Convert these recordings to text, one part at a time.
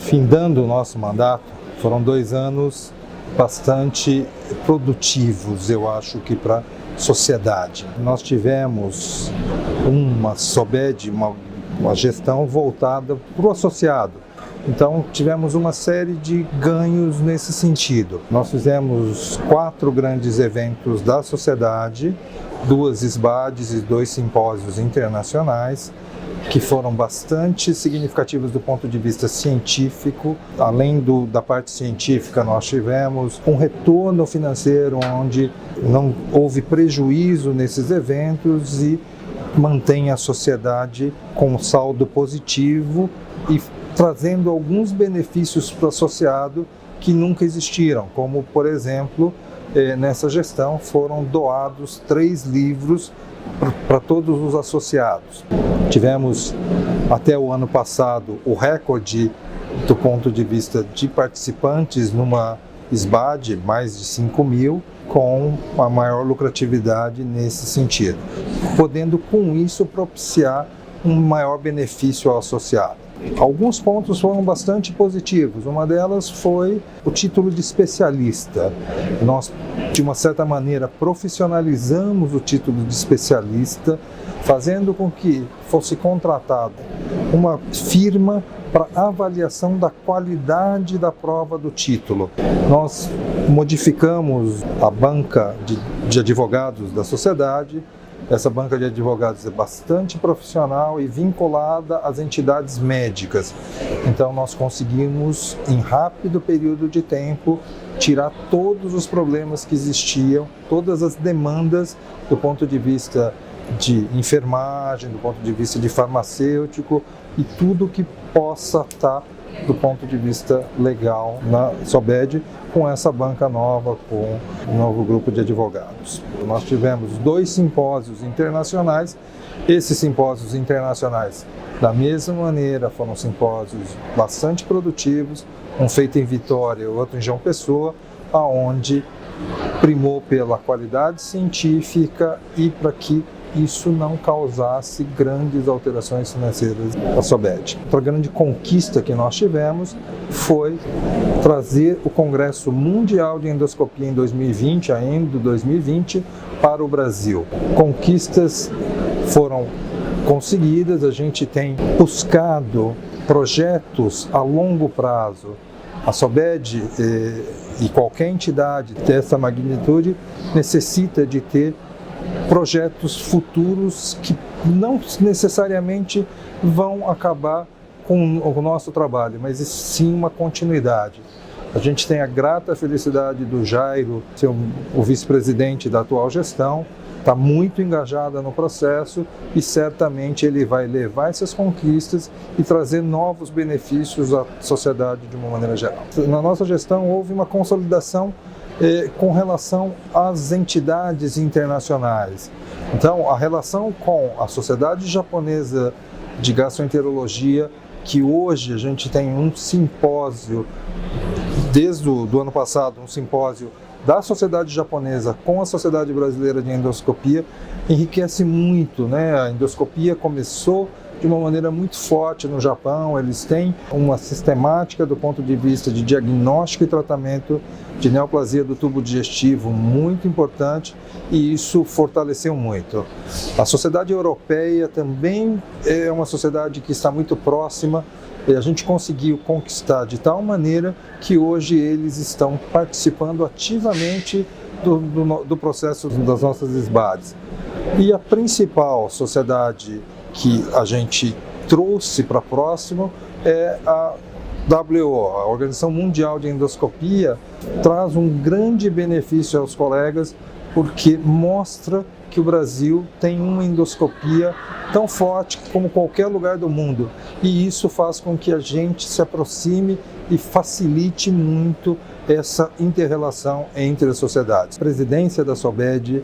Findando o nosso mandato, foram 2 anos bastante produtivos, eu acho que para a sociedade. Nós tivemos uma SOBED, uma gestão voltada para o associado. Então, tivemos uma série de ganhos nesse sentido. Nós fizemos 4 grandes eventos da sociedade, 2 SBADs e 2 simpósios internacionais, que foram bastante significativos do ponto de vista científico. Além da parte científica, nós tivemos um retorno financeiro onde não houve prejuízo nesses eventos e mantém a sociedade com um saldo positivo e trazendo alguns benefícios para o associado que nunca existiram, como, por exemplo, nessa gestão foram doados 3 livros para todos os associados. Tivemos até o ano passado o recorde do ponto de vista de participantes numa SBAD, mais de 5.000, com a maior lucratividade nesse sentido, podendo com isso propiciar um maior benefício ao associado. Alguns pontos foram bastante positivos. Uma delas foi o título de especialista. Nós, de uma certa maneira, profissionalizamos o título de especialista, fazendo com que fosse contratada uma firma para avaliação da qualidade da prova do título. Nós modificamos a banca de advogados da sociedade. Essa banca de advogados é bastante profissional e vinculada às entidades médicas. Então, nós conseguimos, em rápido período de tempo, tirar todos os problemas que existiam, todas as demandas do ponto de vista de enfermagem, do ponto de vista de farmacêutico e tudo que possa estar do ponto de vista legal na SOBED, com essa banca nova, com o novo grupo de advogados. Nós tivemos 2 simpósios internacionais. Esses simpósios internacionais, da mesma maneira, foram simpósios bastante produtivos, um feito em Vitória e outro em João Pessoa, aonde primou pela qualidade científica e para que isso não causasse grandes alterações financeiras à SOBED. Outra grande conquista que nós tivemos foi trazer o Congresso Mundial de Endoscopia em 2020, ainda 2020, para o Brasil. Conquistas foram conseguidas, a gente tem buscado projetos a longo prazo. A SOBED e qualquer entidade dessa magnitude necessita de ter projetos futuros que não necessariamente vão acabar com o nosso trabalho, mas sim uma continuidade. A gente tem a grata felicidade do Jairo ser o vice-presidente da atual gestão, está muito engajada no processo e certamente ele vai levar essas conquistas e trazer novos benefícios à sociedade de uma maneira geral. Na nossa gestão houve uma consolidação com relação às entidades internacionais. Então, a relação com a Sociedade Japonesa de Gastroenterologia, que hoje a gente tem um simpósio, desde o ano passado, um simpósio da Sociedade Japonesa com a Sociedade Brasileira de Endoscopia, enriquece muito, né? A endoscopia começou de uma maneira muito forte no Japão, eles têm uma sistemática do ponto de vista de diagnóstico e tratamento de neoplasia do tubo digestivo muito importante e isso fortaleceu muito. A sociedade europeia também é uma sociedade que está muito próxima e a gente conseguiu conquistar de tal maneira que hoje eles estão participando ativamente do processo das nossas SBADs. E a principal sociedade que a gente trouxe para próximo é a WHO, a Organização Mundial de Endoscopia, traz um grande benefício aos colegas porque mostra que o Brasil tem uma endoscopia tão forte como qualquer lugar do mundo e isso faz com que a gente se aproxime e facilite muito essa inter-relação entre as sociedades. A presidência da SOBED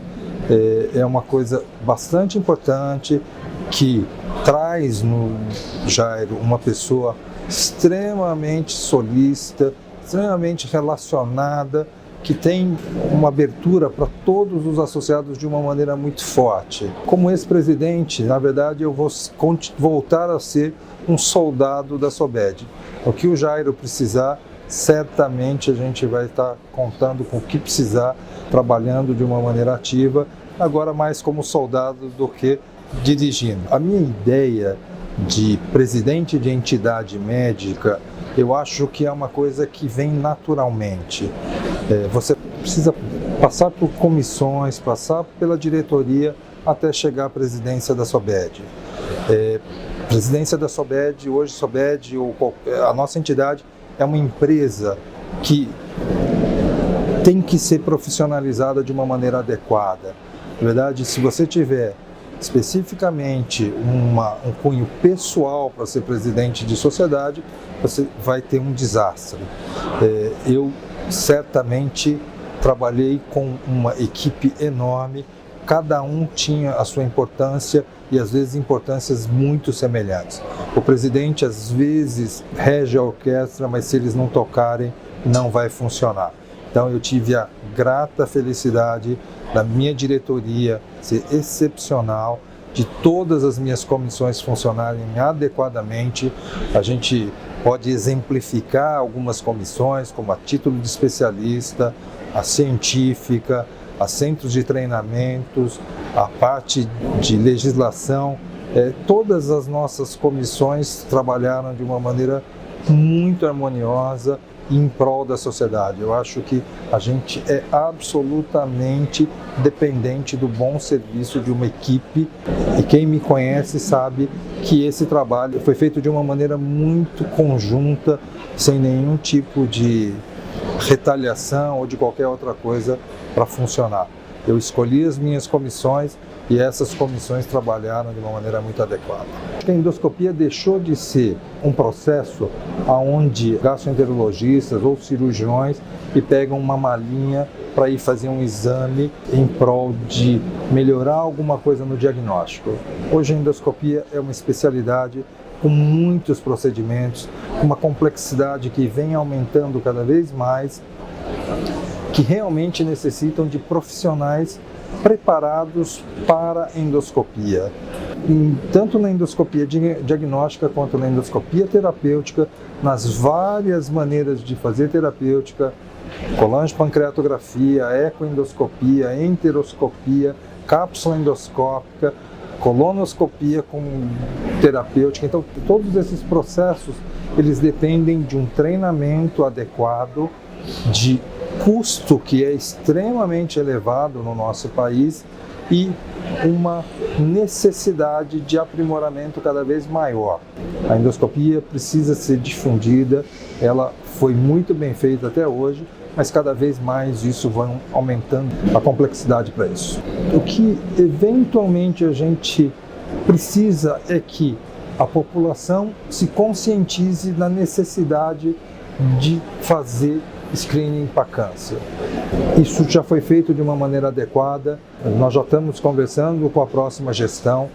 é uma coisa bastante importante que traz no Jairo uma pessoa extremamente solícita, extremamente relacionada, que tem uma abertura para todos os associados de uma maneira muito forte. Como ex-presidente, na verdade, eu vou voltar a ser um soldado da Sobed. O que o Jairo precisar, certamente a gente vai estar contando com o que precisar, trabalhando de uma maneira ativa, agora mais como soldado do que dirigindo. A minha ideia de presidente de entidade médica, eu acho que é uma coisa que vem naturalmente. Você precisa passar por comissões, passar pela diretoria até chegar à presidência da Sobed. Presidência da Sobed, hoje Sobed, a nossa entidade é uma empresa que tem que ser profissionalizada de uma maneira adequada. Na verdade, se você tiver especificamente um cunho pessoal para ser presidente de sociedade, você vai ter um desastre. Eu certamente trabalhei com uma equipe enorme, cada um tinha a sua importância e às vezes importâncias muito semelhantes. O presidente às vezes rege a orquestra, mas se eles não tocarem, não vai funcionar. Então eu tive a grata felicidade da minha diretoria ser excepcional, de todas as minhas comissões funcionarem adequadamente. A gente pode exemplificar algumas comissões, como a título de especialista, a científica, a centros de treinamentos, a parte de legislação. Todas as nossas comissões trabalharam de uma maneira muito harmoniosa em prol da sociedade. Eu acho que a gente é absolutamente dependente do bom serviço de uma equipe, e quem me conhece sabe que esse trabalho foi feito de uma maneira muito conjunta, sem nenhum tipo de retaliação ou de qualquer outra coisa para funcionar. Eu escolhi as minhas comissões e essas comissões trabalharam de uma maneira muito adequada. A endoscopia deixou de ser um processo onde gastroenterologistas ou cirurgiões e pegam uma malinha para ir fazer um exame em prol de melhorar alguma coisa no diagnóstico. Hoje a endoscopia é uma especialidade com muitos procedimentos, uma complexidade que vem aumentando cada vez mais, que realmente necessitam de profissionais preparados para a endoscopia. Tanto na endoscopia diagnóstica quanto na endoscopia terapêutica, nas várias maneiras de fazer terapêutica, colange-pancreatografia, ecoendoscopia, enteroscopia, cápsula endoscópica, colonoscopia com terapêutica. Então, todos esses processos, eles dependem de um treinamento adequado, de custo que é extremamente elevado no nosso país e uma necessidade de aprimoramento cada vez maior. A endoscopia precisa ser difundida, ela foi muito bem feita até hoje, mas cada vez mais isso vai aumentando a complexidade para isso. O que eventualmente a gente precisa é que a população se conscientize da necessidade de fazer screening para câncer. Isso já foi feito de uma maneira adequada, nós já estamos conversando com a próxima gestão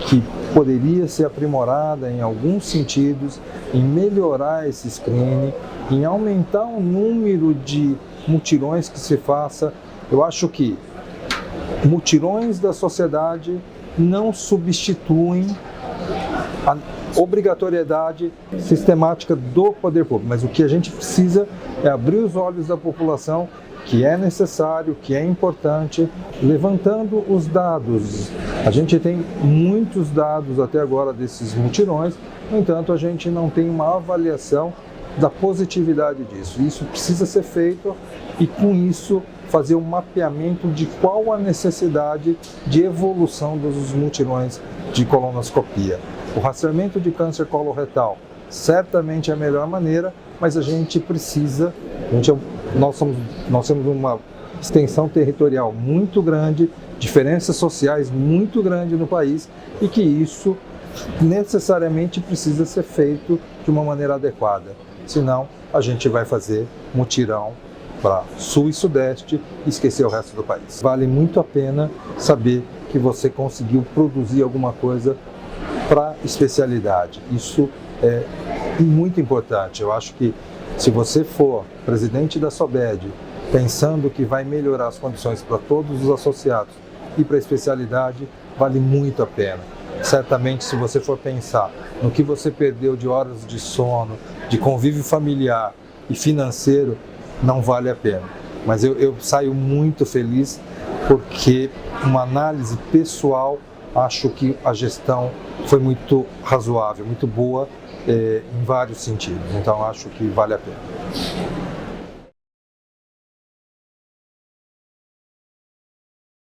que poderia ser aprimorada em alguns sentidos, em melhorar esse screening, em aumentar o número de mutirões que se faça. Eu acho que mutirões da sociedade não substituem a obrigatoriedade sistemática do poder público, mas o que a gente precisa é abrir os olhos da população, que é necessário, que é importante, levantando os dados. A gente tem muitos dados até agora desses mutirões, no entanto, a gente não tem uma avaliação da positividade disso. Isso precisa ser feito e, com isso, fazer um mapeamento de qual a necessidade de evolução dos mutirões de colonoscopia. O rastreamento de câncer coloretal certamente é a melhor maneira, mas a gente precisa, nós temos uma extensão territorial muito grande, diferenças sociais muito grandes no país e que isso necessariamente precisa ser feito de uma maneira adequada. Senão, a gente vai fazer mutirão para sul e sudeste e esquecer o resto do país. Vale muito a pena saber que você conseguiu produzir alguma coisa para especialidade. Isso é muito importante. Eu acho que se você for presidente da Sobed pensando que vai melhorar as condições para todos os associados e para a especialidade, vale muito a pena. Certamente, se você for pensar no que você perdeu de horas de sono, de convívio familiar e financeiro, não vale a pena. Mas eu saio muito feliz porque, uma análise pessoal, acho que a gestão foi muito razoável, muito boa em vários sentidos. Então, acho que vale a pena.